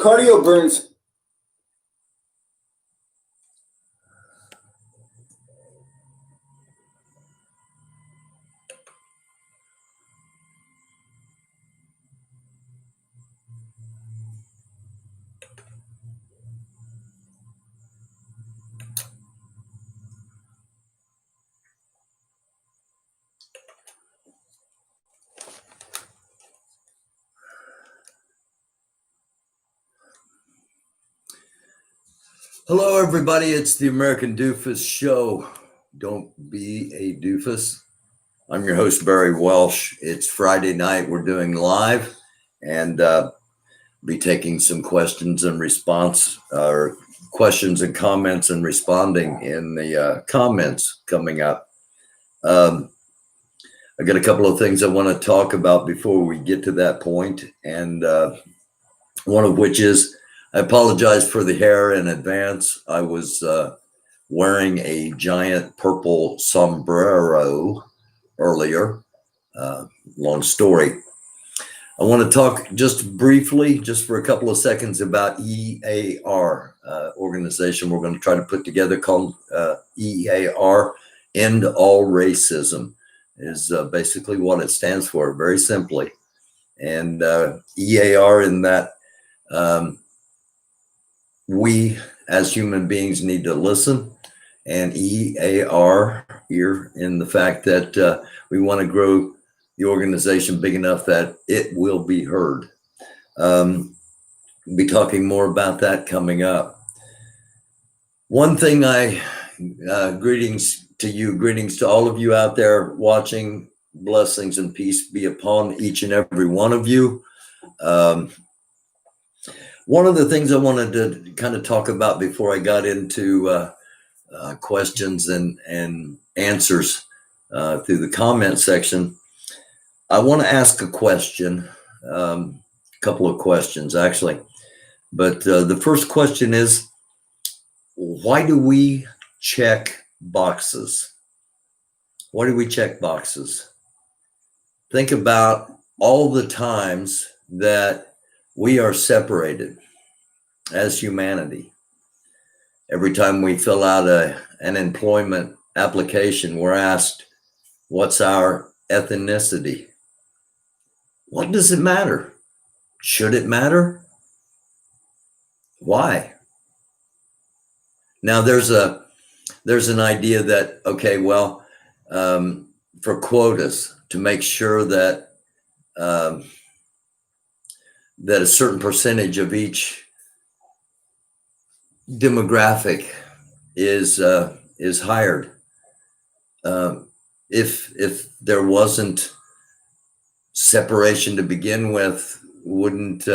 Cardio burns. Hello, everybody. It's the American Doofus Show. Don't be a doofus. I'm your host, Barry Welsh. It's Friday night. We're doing live and be taking some questions and response, or questions and comments and responding in the comments coming up. I got a couple of things I want to talk about before we get to that point, and one of which is I apologize for the hair in advance. I was wearing a giant purple sombrero earlier. Long story. I want to talk just briefly, just for a couple of seconds, about EAR, organization we're going to try to put together called EAR, End All Racism, is basically what it stands for, very simply. And EAR in that we as human beings need to listen, and EAR here in the fact that we want to grow the organization big enough that it will be heard. We'll be talking more about that coming up. One thing greetings to you, greetings to all of you out there watching. Blessings and peace be upon each and every one of you. One of the things I wanted to kind of talk about before I got into questions and answers through the comment section, I want to ask a question, a couple of questions actually. But the first question is, why do we check boxes? Why do we check boxes? Think about all the times that we are separated as humanity. Every time we fill out an employment application, we're asked, what's our ethnicity? What does it matter? Should it matter? Why? Now there's an idea that, okay, well, for quotas, to make sure that that a certain percentage of each demographic is hired. If there wasn't separation to begin with, wouldn't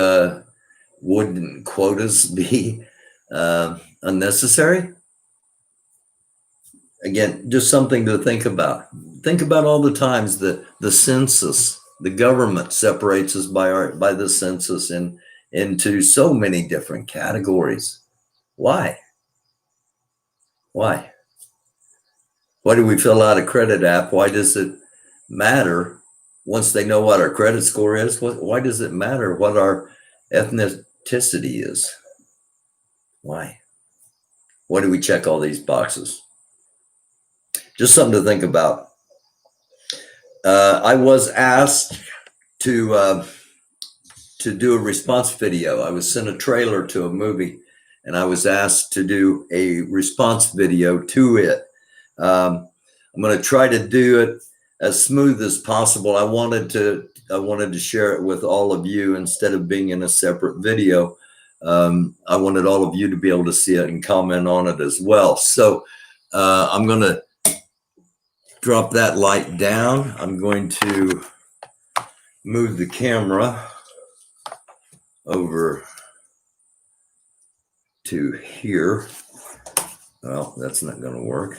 quotas be unnecessary? Again, just something to think about. Think about all the times the census, the government separates us by the census into so many different categories. Why? Why? Why do we fill out a credit app? Why does it matter once they know what our credit score is? Why does it matter what our ethnicity is? Why? Why do we check all these boxes? Just something to think about. I was asked to do a response video. I was sent a trailer to a movie, and I was asked to do a response video to it. I'm going to try to do it as smooth as possible. I wanted to share it with all of you instead of being in a separate video. I wanted all of you to be able to see it and comment on it as well. So I'm going to drop that light down. I'm going to move the camera over to here. Well, that's not going to work.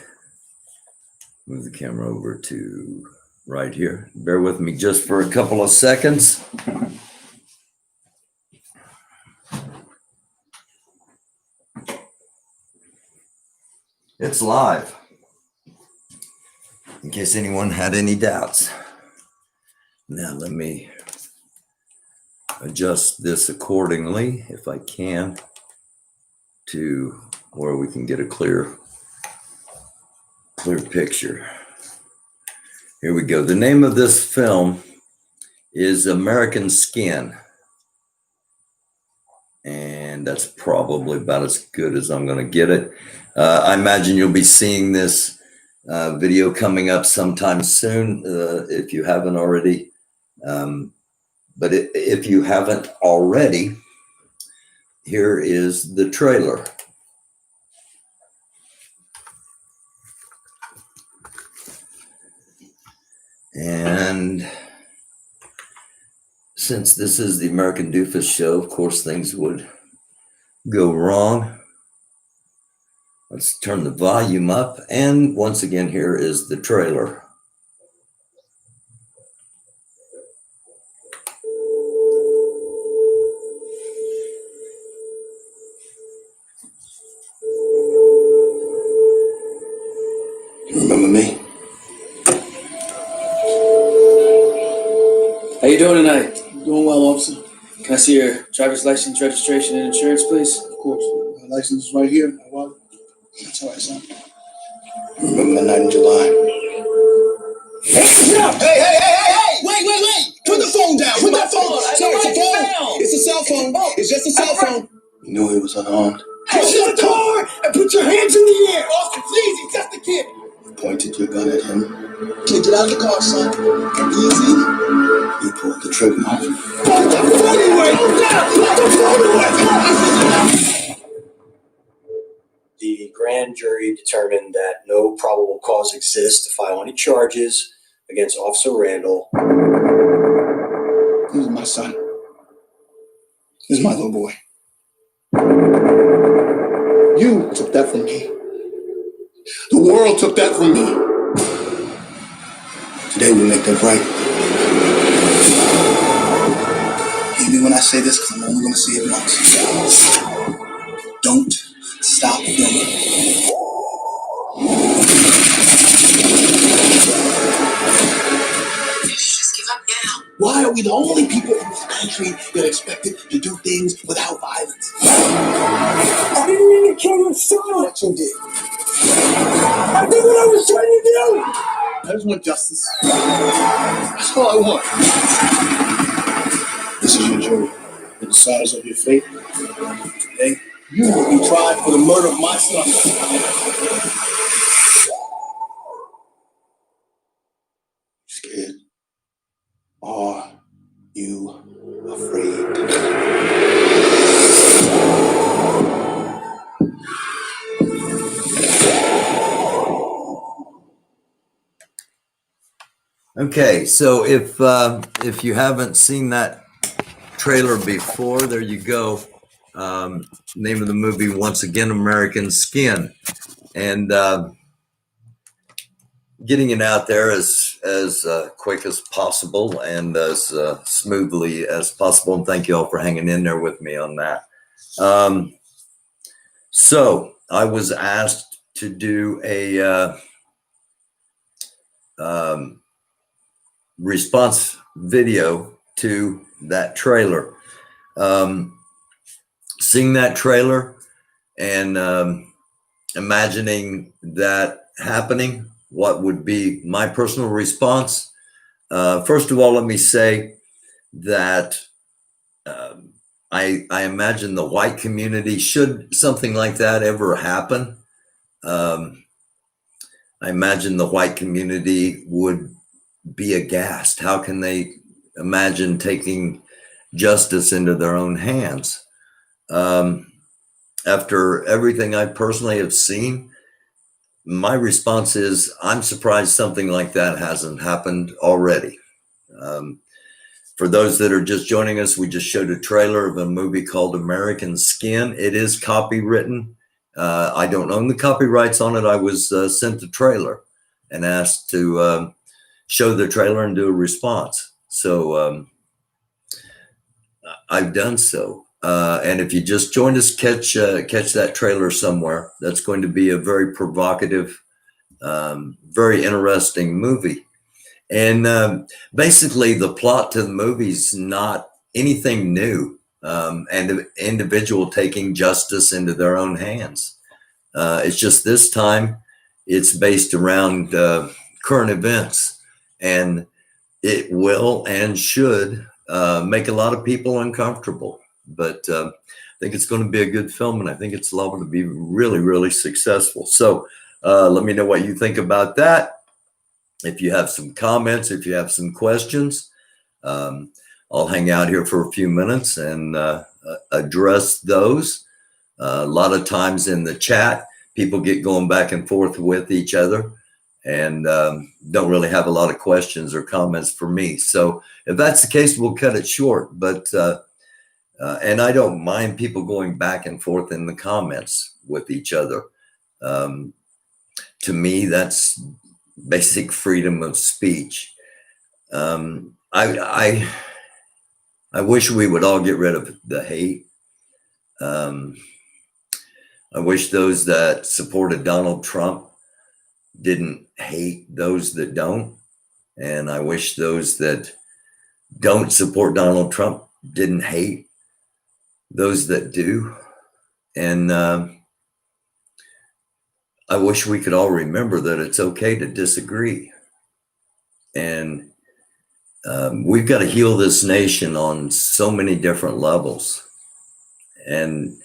Move the camera over to right here. Bear with me just for a couple of seconds. It's live, in case anyone had any doubts. Now let me adjust this accordingly, if I can, to where we can get a clear picture. Here we go. The name of this film is American Skin. And that's probably about as good as I'm going to get it. I imagine you'll be seeing this video coming up sometime soon if you haven't already. But if you haven't already, here is the trailer. And since this is the American Doofus show, of course, things would go wrong. Let's turn the volume up. And once again, here is the trailer. You remember me? How you doing tonight? Doing well, officer. Can I see your driver's license, registration, and insurance, please? Of course. My license is right here. That's all right, son. Remember that night in July? Hey! Wait! Put the phone down! Put that phone! Sorry, it's a phone! It's a cell phone! It's just a cell phone! You knew he was unarmed. Shut the door and put your hands in the air! Officer, please, he's just a kid! You pointed your gun at him. Kid, get out of the car, son. Easy. You pulled the trigger. Put the phone away! Put the phone away! The grand jury determined that no probable cause exists to file any charges against Officer Randall. This is my son. This is my little boy. You took that from me. The world took that from me. Today we make that right. Hear me when I say this, because I'm only going to say it once. Don't stop filming. Just give up now. Why are we the only people in this country that are expected to do things without violence? I didn't mean to kill your son. What you did. I did what I was trying to do. I just want justice. That's all I want. This is your jury. The deciders of your fate. Today, you will be tried for the murder of my son. Scared? Are you afraid? Okay, so if you haven't seen that trailer before, there you go. Name of the movie, once again, American Skin, and getting it out there as quick as possible and as smoothly as possible. And thank you all for hanging in there with me on that. So I was asked to do a response video to that trailer. Seeing that trailer and imagining that happening, what would be my personal response? First of all, let me say that I imagine the white community, should something like that ever happen, I imagine the white community would be aghast. How can they imagine taking justice into their own hands? After everything I personally have seen, my response is, I'm surprised something like that hasn't happened already. For those that are just joining us, we just showed a trailer of a movie called American Skin. It is copywritten. I don't own the copyrights on it. I was sent the trailer and asked to show the trailer and do a response. So I've done so. And if you just joined us, catch that trailer somewhere. That's going to be a very provocative, very interesting movie. And basically the plot to the movie is not anything new, and an individual taking justice into their own hands. It's just this time it's based around current events, and it will and should make a lot of people uncomfortable. But I think it's going to be a good film, and I think it's liable to be really, really successful. So let me know what you think about that. If you have some comments, if you have some questions, I'll hang out here for a few minutes and address those. A lot of times in the chat, people get going back and forth with each other and don't really have a lot of questions or comments for me. So if that's the case, we'll cut it short. But and I don't mind people going back and forth in the comments with each other. To me, that's basic freedom of speech. I wish we would all get rid of the hate. I wish those that supported Donald Trump didn't hate those that don't. And I wish those that don't support Donald Trump didn't hate those that do. And I wish we could all remember that it's okay to disagree. And we've got to heal this nation on so many different levels. And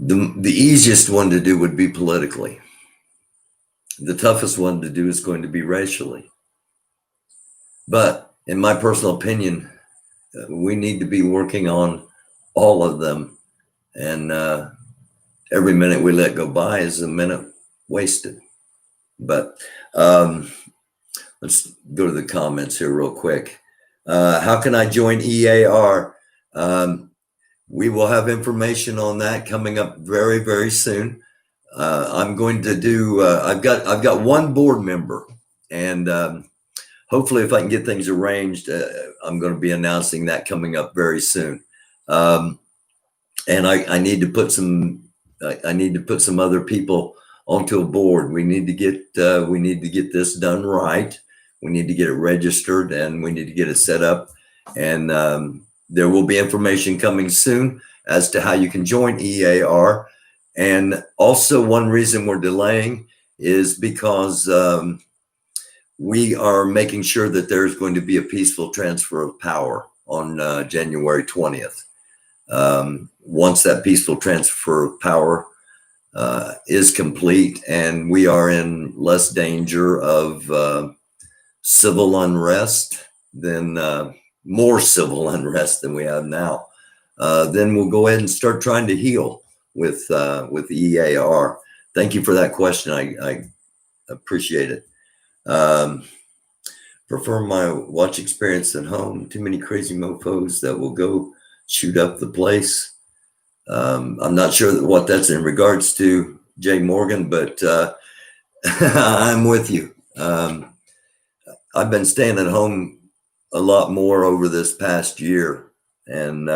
the easiest one to do would be politically. The toughest one to do is going to be racially. But in my personal opinion, we need to be working on all of them. And every minute we let go by is a minute wasted. But let's go to the comments here real quick. How can I join EAR? We will have information on that coming up very, very soon. I'm going to do, I've got one board member, and hopefully if I can get things arranged, I'm going to be announcing that coming up very soon. And I need to put some other people onto a board. We need to get this done right. We need to get it registered, and we need to get it set up. And there will be information coming soon as to how you can join EAR. And also, one reason we're delaying is because we are making sure that there's going to be a peaceful transfer of power on January 20th. Once that peaceful transfer of power is complete and we are in less danger of civil unrest than more civil unrest than we have now, then we'll go ahead and start trying to heal with EAR. Thank you for that question. I appreciate it. Prefer my watch experience at home. Too many crazy mofos that will go shoot up the place. I'm not sure what that's in regards to, Jay Morgan, but I'm with you. I've been staying at home a lot more over this past year, and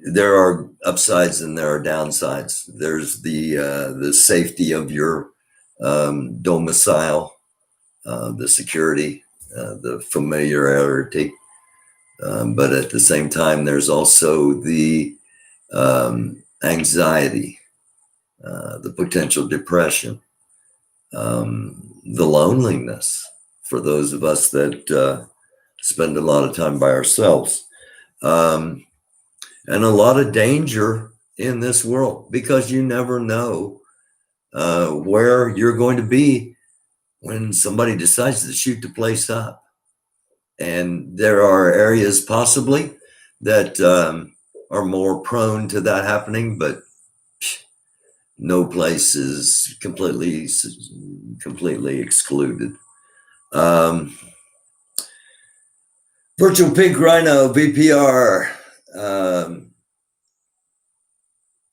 there are upsides and there are downsides. There's the safety of your domicile, the security, the familiarity, but at the same time, there's also the anxiety, the potential depression, the loneliness for those of us that spend a lot of time by ourselves, and a lot of danger in this world, because you never know where you're going to be when somebody decides to shoot the place up. And there are areas possibly that are more prone to that happening, but no place is completely excluded. Virtual Pink Rhino, VPR.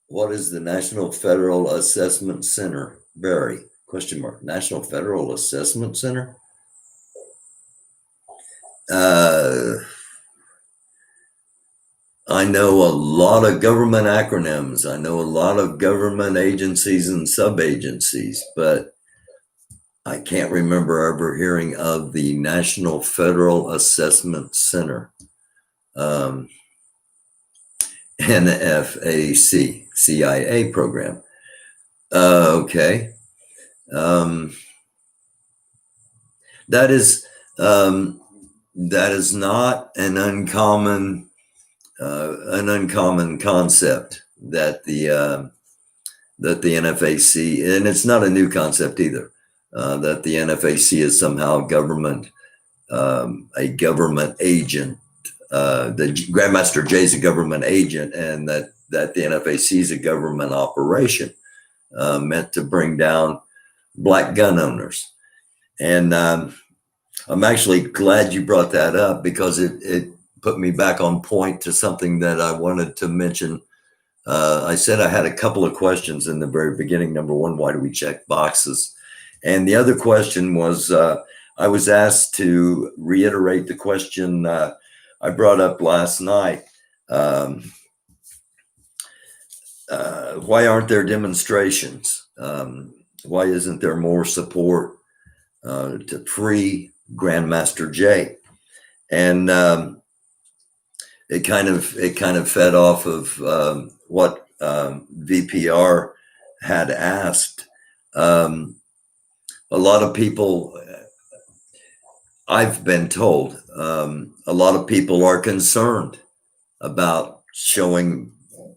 What is the National Federal Assessment Center? Barry, question mark. National Federal Assessment Center? I know a lot of government acronyms. I know a lot of government agencies and sub-agencies, but I can't remember ever hearing of the National Federal Assessment Center, NFAC, CIA program. Okay. That is not an uncommon concept that the NFAC, and it's not a new concept either, that the NFAC is somehow a government agent. The Grandmaster Jay is a government agent, and that the NFAC is a government operation meant to bring down black gun owners. And I'm actually glad you brought that up, because it put me back on point to something that I wanted to mention. I said I had a couple of questions in the very beginning. Number one, why do we check boxes? And the other question was, I was asked to reiterate the question I brought up last night. Why aren't there demonstrations? Why isn't there more support to free Grandmaster Jay? And it kind of fed off of what VPR had asked. A lot of people, I've been told, a lot of people are concerned about showing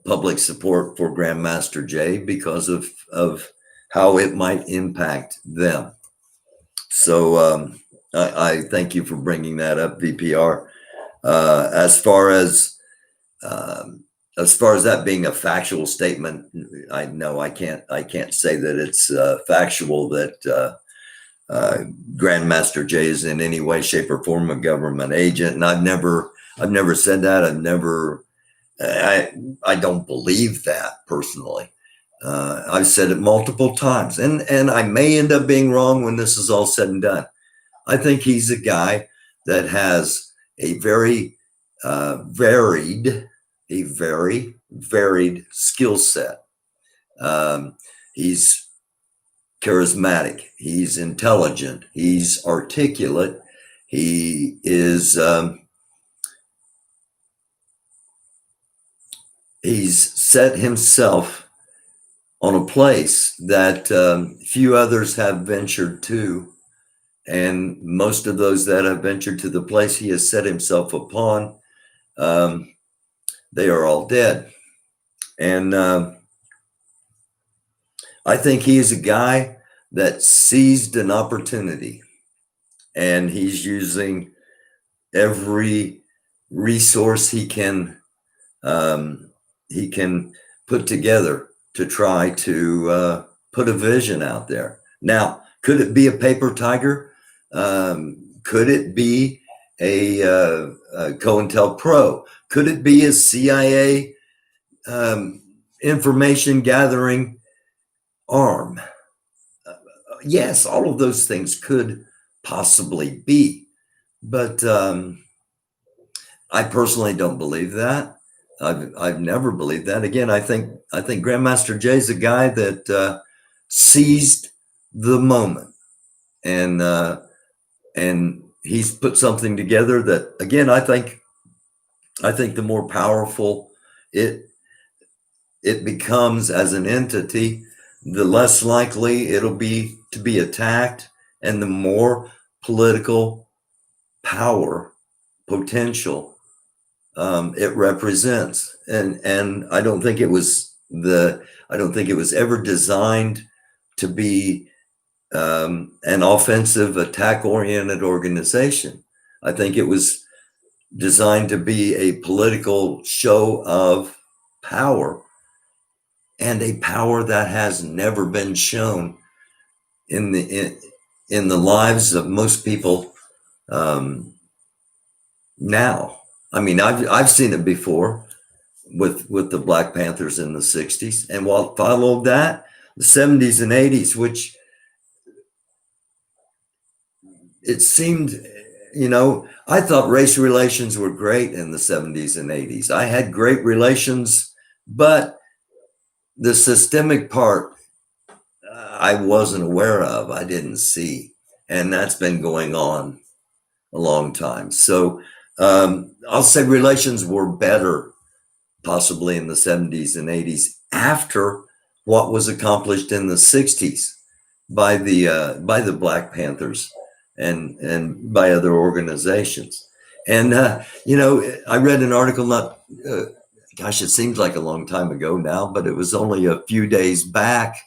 public support for Grandmaster Jay because of how it might impact them. So I thank you for bringing that up, VPR. As far as that being a factual statement, I can't say that it's factual that Grandmaster Jay is in any way, shape, or form a government agent, and I've never said that. I don't believe that personally. I've said it multiple times, and I may end up being wrong when this is all said and done. I think he's a guy that has a very varied skill set. He's charismatic. He's intelligent. He's articulate. He is. He's set himself on a place that few others have ventured to. And most of those that have ventured to the place he has set himself upon, they are all dead. And I think he is a guy that seized an opportunity, and he's using every resource he can put together to try to put a vision out there. Now, could it be a paper tiger? Could it be a COINTELPRO? Could it be a CIA information gathering arm? Yes, all of those things could possibly be, but I personally don't believe that. I've never believed that. Again, I think Grandmaster Jay is a guy that seized the moment, and he's put something together that, again, I think the more powerful it becomes as an entity, the less likely it'll be to be attacked, and the more political power potential it represents. And I don't think it was ever designed to be an offensive, attack-oriented organization. I think it was designed to be a political show of power, and a power that has never been shown in the lives of most people now. I mean, I've seen it before with the Black Panthers in the 60s, and what followed that, the 70s and 80s, which it seemed, I thought race relations were great in the 70s and 80s. I had great relations, but the systemic part, I wasn't aware of, I didn't see. And that's been going on a long time. So I'll say relations were better possibly in the 70s and 80s after what was accomplished in the 60s by the Black Panthers and by other organizations. And I read an article gosh, it seems like a long time ago now, but it was only a few days back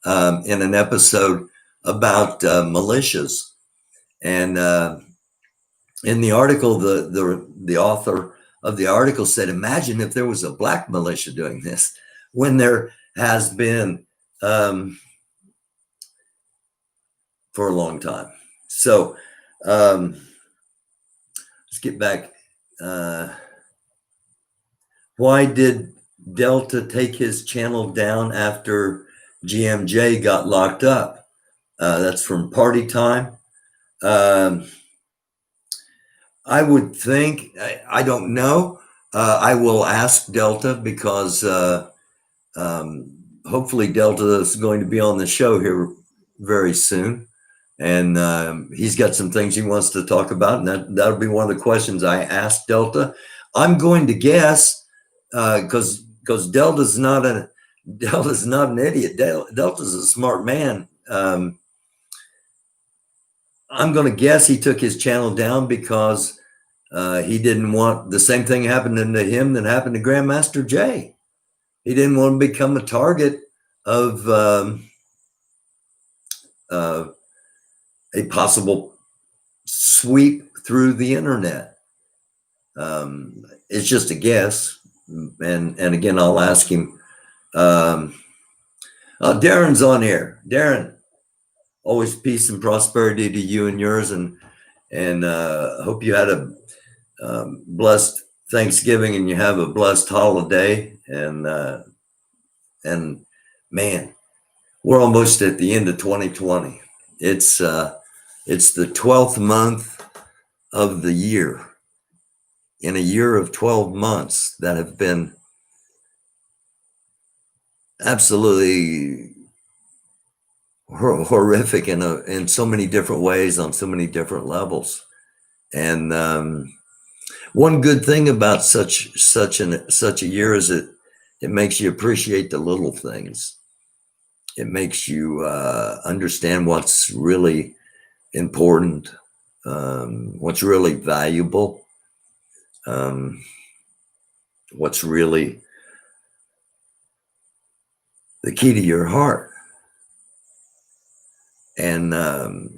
in an episode about militias. And in the article, the author of the article said, imagine if there was a black militia doing this when there has been for a long time. So let's get back. Why did Delta take his channel down after GMJ got locked up? That's from Party Time. I would think, I don't know. I will ask Delta because hopefully Delta is going to be on the show here very soon. And he's got some things he wants to talk about. And that'll be one of the questions I ask Delta. I'm going to guess because Delta's not an idiot. Delta's a smart man. I'm going to guess he took his channel down because he didn't want the same thing happening to him that happened to Grandmaster Jay. He didn't want to become a target of a possible sweep through the internet. It's just a guess. And again, I'll ask him. Darren's on here. Darren, always peace and prosperity to you and yours, and hope you had a blessed Thanksgiving and you have a blessed holiday. And man, we're almost at the end of 2020. It's the 12th month of the year. In a year of 12 months that have been absolutely horrific in so many different ways, on so many different levels. And one good thing about such a year is it makes you appreciate the little things. It makes you understand what's really important, what's really valuable, what's really the key to your heart. And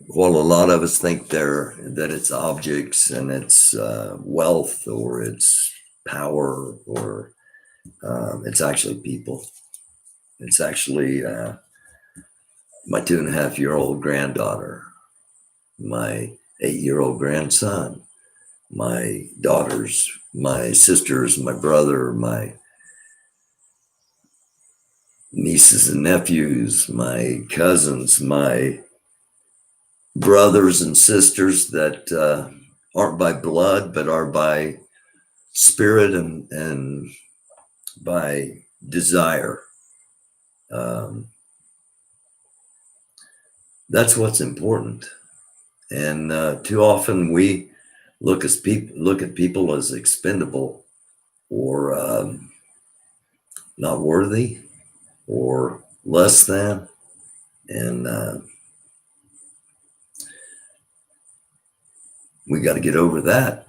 while a lot of us think that it's objects and it's wealth or it's power or it's actually people. It's actually my 2.5-year-old granddaughter, my 8-year-old grandson, my daughters, my sisters, my brother, my nieces and nephews, my cousins, my brothers and sisters that aren't by blood, but are by spirit and by desire. That's what's important. And too often we look at people as expendable or not worthy or less than. And we got to get over that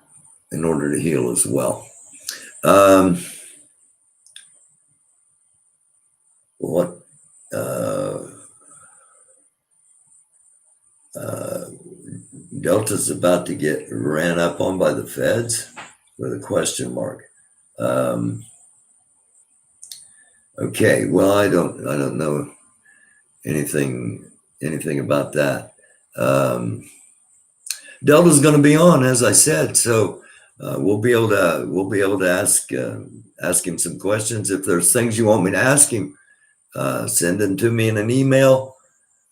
in order to heal as well. Delta's about to get ran up on by the feds with a question mark. Okay, well, I don't know anything about that. Delta's going to be on, as I said, so we'll be able to ask him some questions. If there's things you want me to ask him, send them to me in an email,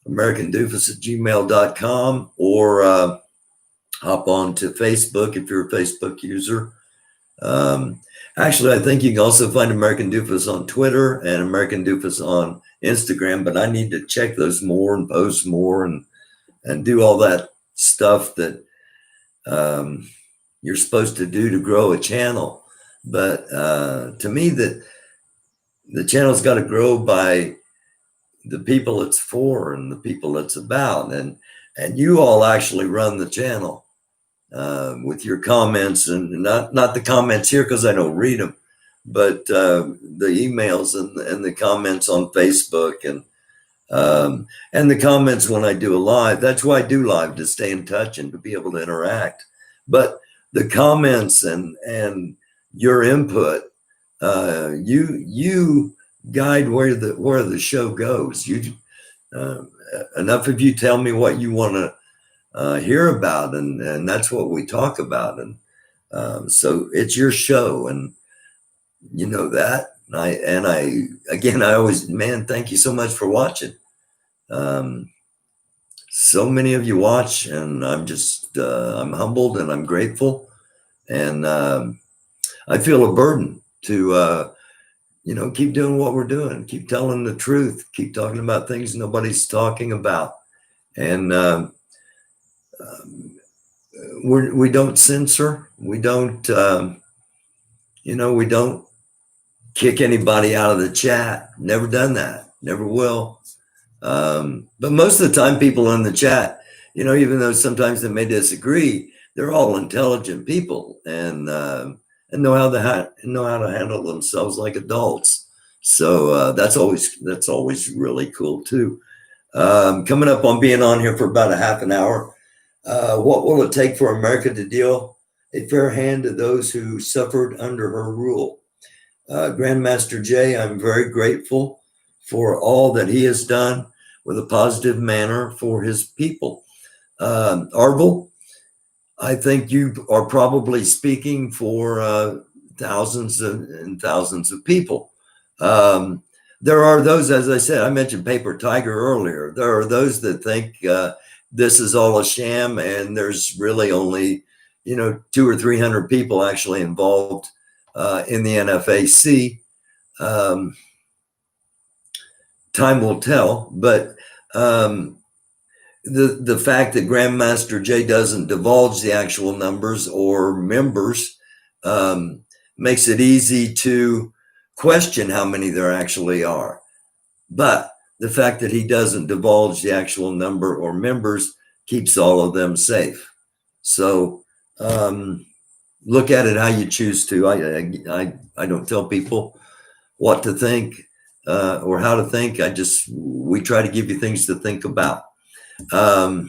americandoofus@gmail.com, or hop on to Facebook if you're a Facebook user. Actually, I think you can also find American Doofus on Twitter and American Doofus on Instagram, but I need to check those more and post more and do all that stuff that you're supposed to do to grow a channel. But to me, the channel's got to grow by the people it's for and the people it's about, and you all actually run the channel with your comments, and not the comments here because I don't read them, but the emails and the comments on Facebook and the comments when I do a live. That's why I do live, to stay in touch and to be able to interact. But the comments and your input, you guide where the show goes. You enough of you tell me what you want to hear about, and that's what we talk about. And so it's your show, and you know that. And I always, man, thank you so much for watching. So many of you watch, and I'm just I'm humbled and I'm grateful, and I feel a burden to keep doing what we're doing, keep telling the truth, keep talking about things nobody's talking about, and we don't censor, we don't we don't kick anybody out of the chat. Never done that, never will. But most of the time, people in the chat, even though sometimes they may disagree, they're all intelligent people and know how to handle themselves like adults. So that's always really cool too. Coming up on being on here for about a half an hour. What will it take for America to deal a fair hand to those who suffered under her rule? Grandmaster Jay, I'm very grateful for all that he has done with a positive manner for his people. Arvel, I think you are probably speaking for thousands and thousands of people. There are those, as I said, I mentioned Paper Tiger earlier. There are those that think this is all a sham, and there's really only 200 or 300 people actually involved in the NFAC. Time will tell, but the fact that Grandmaster Jay doesn't divulge the actual numbers or members makes it easy to question how many there actually are. But the fact that he doesn't divulge the actual number or members keeps all of them safe. So look at it how you choose to. I don't tell people what to think or how to think. We try to give you things to think about. I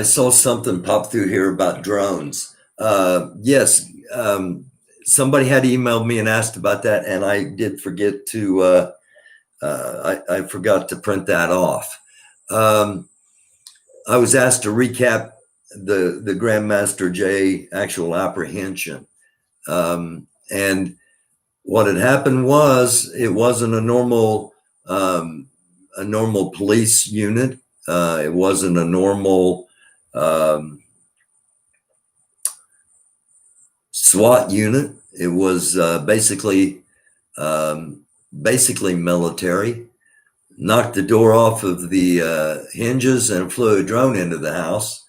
saw something pop through here about drones. Yes, somebody had emailed me and asked about that, and I did forget to. I forgot to print that off. I was asked to recap the Grandmaster Jay actual apprehension, and what had happened was it wasn't a normal police unit. It wasn't a normal SWAT unit. It was basically military. Knocked the door off of the hinges and flew a drone into the house,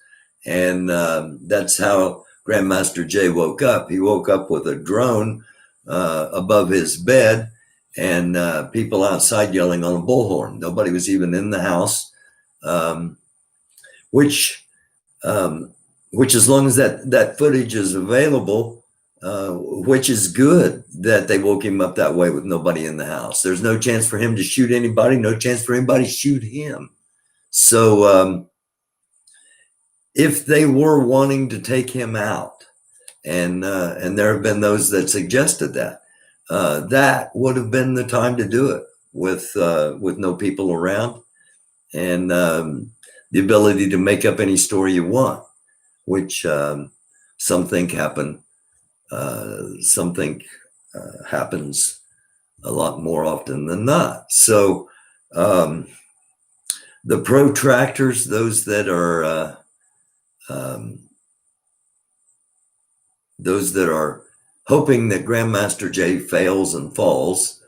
and that's how Grandmaster Jay woke up. He woke up with a drone above his bed, and people outside yelling on a bullhorn. Nobody was even in the house, which as long as that footage is available, which is good that they woke him up that way with nobody in the house. There's no chance for him to shoot anybody, no chance for anybody to shoot him. So if they were wanting to take him out, and there have been those that suggested that, that would have been the time to do it with no people around, and the ability to make up any story you want, which some think happen. Some think happens a lot more often than not. So the protractors, those that are those that are hoping that Grandmaster Jay fails and falls,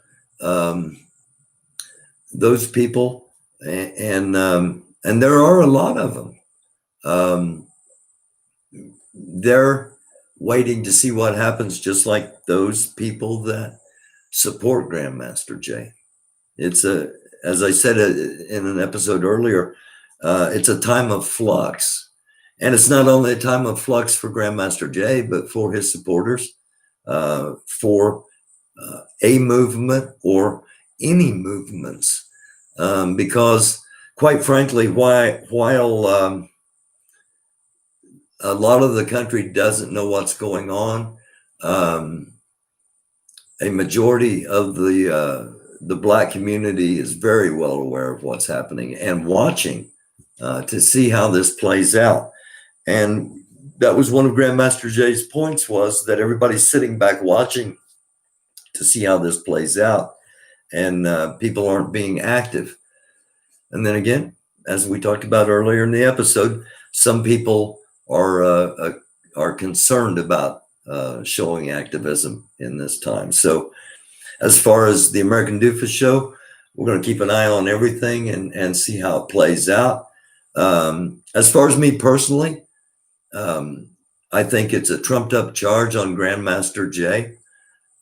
those people, and there are a lot of them. They're waiting to see what happens, just like those people that support Grandmaster Jay. It's as I said in an episode earlier, it's a time of flux. And it's not only a time of flux for Grandmaster Jay, but for his supporters, for a movement or any movements. Because quite frankly, while a lot of the country doesn't know what's going on, a majority of the Black community is very well aware of what's happening and watching to see how this plays out. And that was one of Grandmaster Jay's points, was that everybody's sitting back watching to see how this plays out, and people aren't being active. And then again, as we talked about earlier in the episode, some people are concerned about showing activism in this time. So as far as the American Doofus Show, we're going to keep an eye on everything and see how it plays out. As far as me personally, I think it's a trumped up charge on Grandmaster Jay,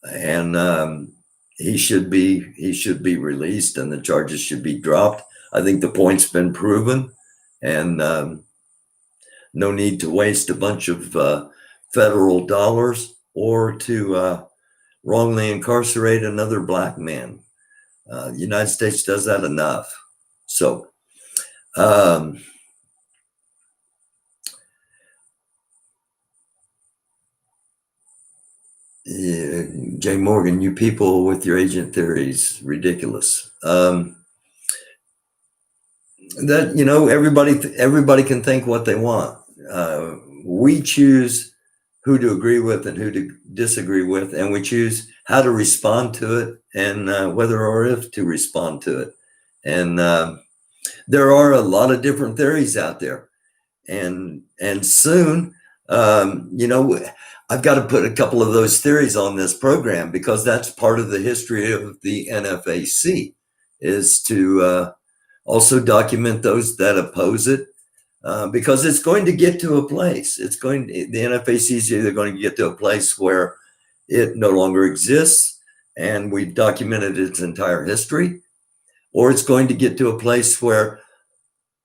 and he should be released and the charges should be dropped. I think the point's been proven, and no need to waste a bunch of federal dollars or to wrongly incarcerate another Black man. The United States does that enough. So, Jay Morgan, you people with your agent theories, ridiculous. That, you know, everybody can think what they want. We choose who to agree with and who to disagree with, and we choose how to respond to it and whether or if to respond to it. And there are a lot of different theories out there, and soon, you know, I've got to put a couple of those theories on this program, because that's part of the history of the NFAC, is to also document those that oppose it, because it's going to get to a place. The NFAC is either going to get to a place where it no longer exists and we've documented its entire history, or it's going to get to a place where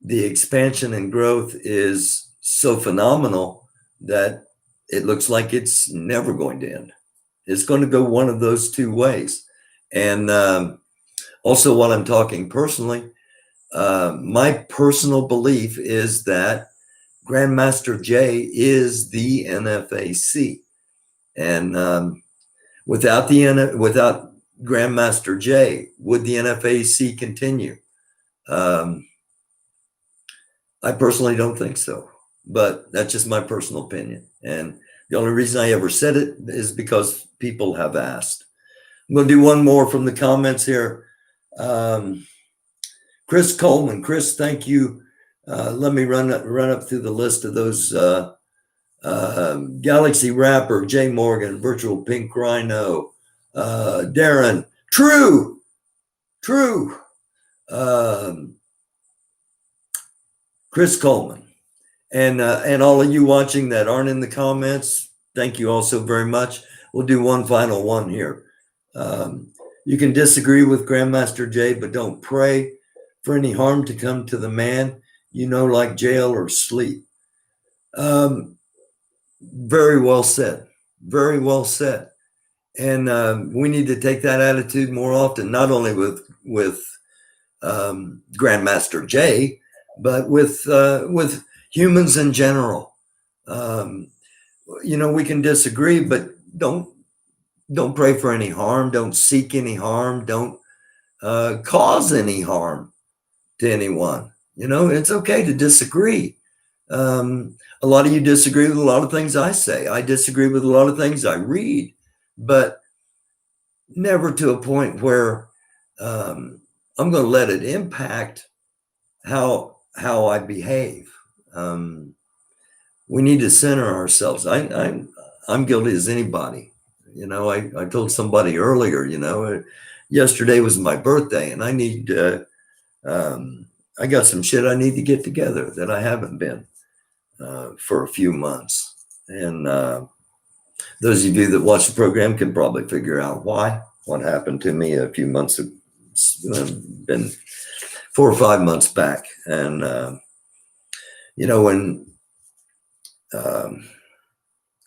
the expansion and growth is so phenomenal that it looks like it's never going to end. It's going to go one of those two ways. And also, while I'm talking personally, my personal belief is that Grandmaster Jay is the NFAC. And without Grandmaster Jay, would the NFAC continue? I personally don't think so, but that's just my personal opinion. And the only reason I ever said it is because people have asked. I'm going to do one more from the comments here. Chris Coleman. Chris, thank you. Let me run up through the list of those. Galaxy Rapper, Jay Morgan, Virtual Pink Rhino, Darren, True. Chris Coleman, and all of you watching that aren't in the comments, thank you also very much. We'll do one final one here. You can disagree with Grandmaster Jay, but don't pray for any harm to come to the man, you know, like jail or sleep. Very well said. Very well said. And we need to take that attitude more often, not only with Grandmaster Jay, but with humans in general. You know, we can disagree, but don't pray for any harm. Don't seek any harm. Don't cause any harm to anyone. You know, it's okay to disagree. A lot of you disagree with a lot of things I say. I disagree with a lot of things I read, but never to a point where I'm going to let it impact how I behave. we need to center ourselves. I'm guilty as anybody. You know, I told somebody earlier, you know, yesterday was my birthday, and I need, I got some shit I need to get together that I haven't been for a few months. And those of you that watch the program can probably figure out why. What happened to me a few months ago, been 4 or 5 months back. And, you know,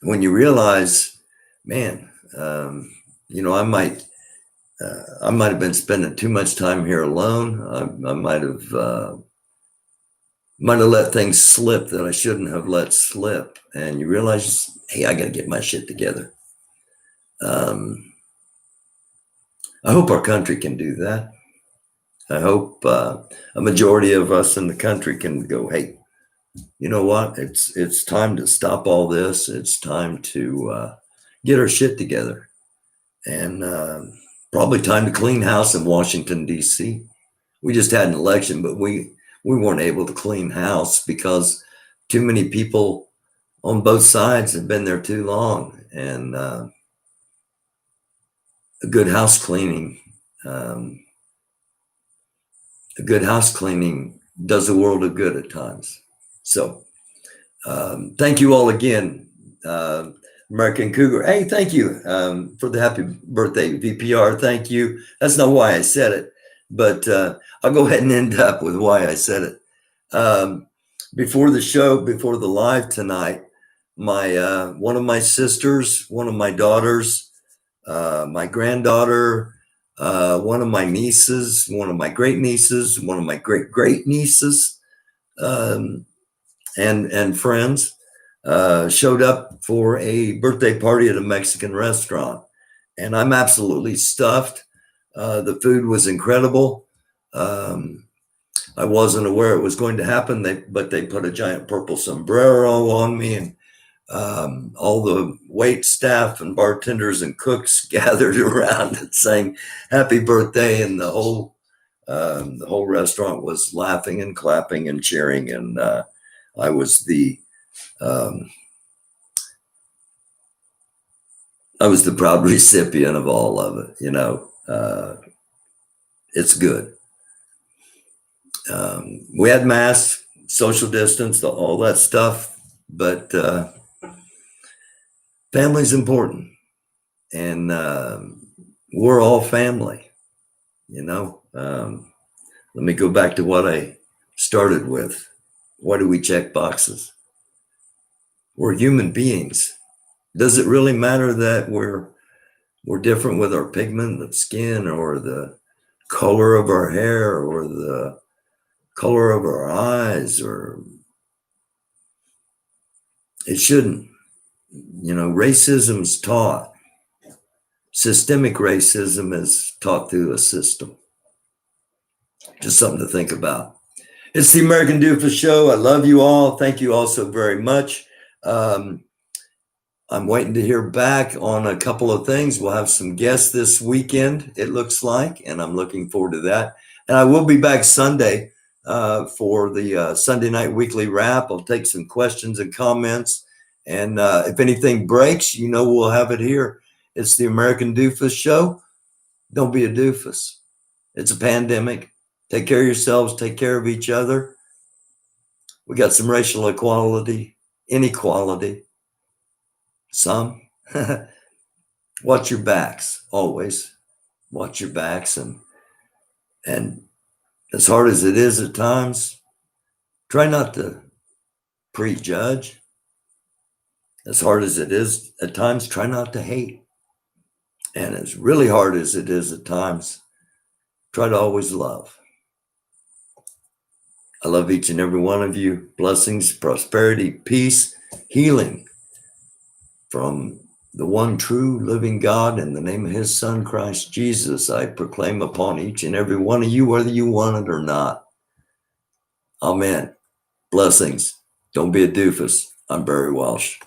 when you realize, man, you know, I might have been spending too much time here alone. I might have let things slip that I shouldn't have let slip. And you realize, hey, I got to get my shit together. I hope our country can do that. I hope a majority of us in the country can go, hey, you know what? It's time to stop all this. It's time to get our shit together. And probably time to clean house in Washington, D.C. We just had an election, but we weren't able to clean house because too many people on both sides have been there too long. And a good house cleaning does a world of good at times. So thank you all again, American Cougar. Hey, thank you for the happy birthday, VPR. Thank you. That's not why I said it, but I'll go ahead and end up with why I said it. Before the show, before the live tonight, one of my sisters, one of my daughters, my granddaughter, one of my nieces, one of my great nieces, one of my great nieces, and friends showed up for a birthday party at a Mexican restaurant, and I'm absolutely stuffed. The food was incredible. I wasn't aware it was going to happen, but they put a giant purple sombrero on me, and all the wait staff and bartenders and cooks gathered around and sang happy birthday, and the whole restaurant was laughing and clapping and cheering, and I was the proud recipient of all of it. You know, it's good. We had masks, social distance, all that stuff, but family's important, and we're all family. You know, let me go back to what I started with. Why do we check boxes? We're human beings. Does it really matter that we're different with our pigment of skin, or the color of our hair, or the color of our eyes? Or it shouldn't. You know, racism's taught. Systemic racism is taught through a system. Just something to think about. It's the American Doofus Show. I love you all. Thank you all so very much. I'm waiting to hear back on a couple of things. We'll have some guests this weekend, it looks like, and I'm looking forward to that. And I will be back Sunday for the Sunday night weekly wrap. I'll take some questions and comments. And if anything breaks, you know, we'll have it here. It's the American Doofus Show. Don't be a doofus. It's a pandemic. Take care of yourselves. Take care of each other. We got some racial inequality. Some. Watch your backs, always. Watch your backs. And as hard as it is at times, try not to prejudge. As hard as it is at times, try not to hate. And as really hard as it is at times, try to always love. I love each and every one of you. Blessings, prosperity, peace, healing from the one true living God, in the name of his son, Christ Jesus, I proclaim upon each and every one of you, whether you want it or not. Amen. Blessings. Don't be a doofus. I'm Barry Welsh.